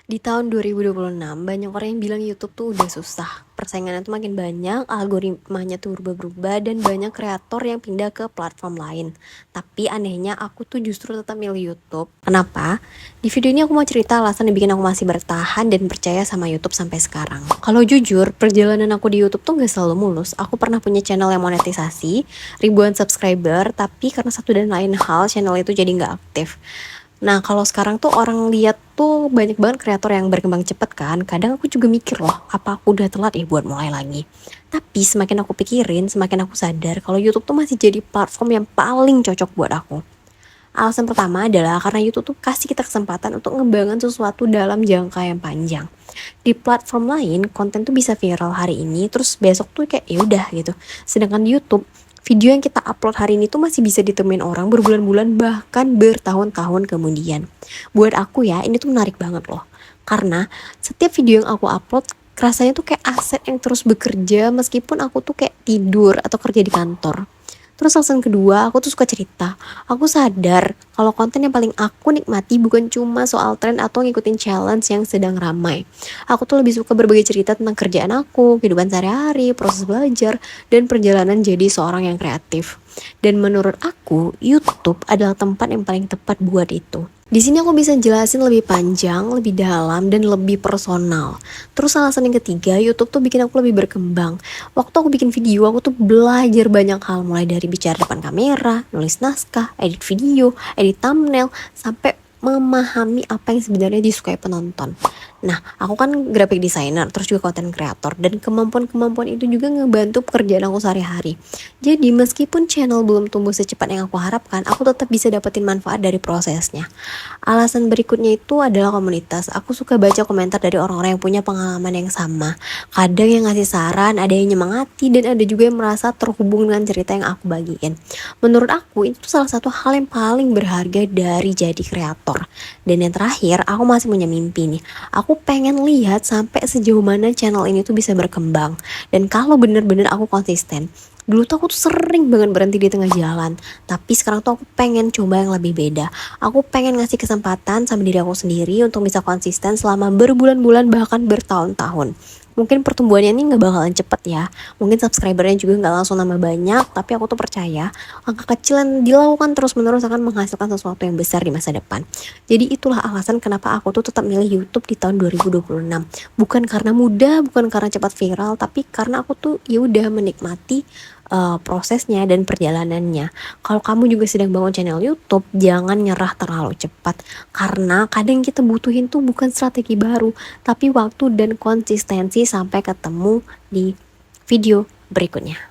Di tahun 2026, banyak orang yang bilang YouTube tuh udah susah. Persaingannya tuh makin banyak, algoritmanya tuh berubah-ubah, dan banyak kreator yang pindah ke platform lain. Tapi anehnya aku tuh justru tetap milih YouTube. Kenapa? Di video ini aku mau cerita alasan yang bikin aku masih bertahan dan percaya sama YouTube sampai sekarang. Kalau jujur, perjalanan aku di YouTube tuh gak selalu mulus. Aku pernah punya channel yang monetisasi, ribuan subscriber, tapi karena satu dan lain hal, channel itu jadi gak aktif. Nah, kalau sekarang tuh orang lihat tuh banyak banget kreator yang berkembang cepet kan. Kadang aku juga mikir loh, apa aku udah telat ya buat mulai lagi. Tapi semakin aku pikirin, semakin aku sadar kalau YouTube tuh masih jadi platform yang paling cocok buat aku. Alasan pertama adalah karena YouTube tuh kasih kita kesempatan untuk ngebangun sesuatu dalam jangka yang panjang. Di platform lain, konten tuh bisa viral hari ini, terus besok tuh kayak ya udah gitu. Sedangkan di YouTube, video yang kita upload hari ini tuh masih bisa ditemuin orang berbulan-bulan bahkan bertahun-tahun kemudian. Buat aku ya, ini tuh menarik banget loh. Karena setiap video yang aku upload rasanya tuh kayak aset yang terus bekerja meskipun aku tuh kayak tidur atau kerja di kantor. Terus alasan kedua, aku tuh suka cerita. Aku sadar kalau konten yang paling aku nikmati bukan cuma soal tren atau ngikutin challenge yang sedang ramai. Aku tuh lebih suka berbagi cerita tentang kerjaan aku, kehidupan sehari-hari, proses belajar, dan perjalanan jadi seorang yang kreatif. Dan menurut aku, YouTube adalah tempat yang paling tepat buat itu. Di sini aku bisa jelasin lebih panjang, lebih dalam, dan lebih personal. Terus alasan yang ketiga, YouTube tuh bikin aku lebih berkembang. Waktu aku bikin video, aku tuh belajar banyak hal, mulai dari bicara depan kamera, nulis naskah, edit video, edit thumbnail, sampai memahami apa yang sebenarnya disukai penonton. Nah, aku kan graphic designer, terus juga content creator, dan kemampuan-kemampuan itu juga ngebantu pekerjaan aku sehari-hari. Jadi, meskipun channel belum tumbuh secepat yang aku harapkan, aku tetap bisa dapetin manfaat dari prosesnya. Alasan berikutnya itu adalah komunitas. Aku suka baca komentar dari orang-orang yang punya pengalaman yang sama. Kadang yang ngasih saran, ada yang nyemangati, dan ada juga yang merasa terhubung dengan cerita yang aku bagiin. Menurut aku, itu salah satu hal yang paling berharga dari jadi kreator. Dan yang terakhir, aku masih punya mimpi nih. Aku pengen lihat sampai sejauh mana channel ini tuh bisa berkembang. Dan kalau bener-bener aku konsisten, dulu tuh aku tuh sering banget berhenti di tengah jalan. Tapi sekarang tuh aku pengen coba yang lebih beda. Aku pengen ngasih kesempatan sama diri aku sendiri untuk bisa konsisten selama berbulan-bulan bahkan bertahun-tahun. Mungkin pertumbuhannya ini gak bakalan cepet ya. Mungkin subscribernya juga gak langsung nambah banyak. Tapi aku tuh percaya angka kecil yang dilakukan terus-menerus akan menghasilkan sesuatu yang besar di masa depan. Jadi itulah alasan kenapa aku tuh tetap milih YouTube di tahun 2026. Bukan karena mudah, bukan karena cepat viral, tapi karena aku tuh ya udah menikmati prosesnya dan perjalanannya. Kalau kamu juga sedang bangun channel YouTube, jangan nyerah terlalu cepat. Karena kadang kita butuhin tuh bukan strategi baru, tapi waktu dan konsistensi sampai ketemu di video berikutnya.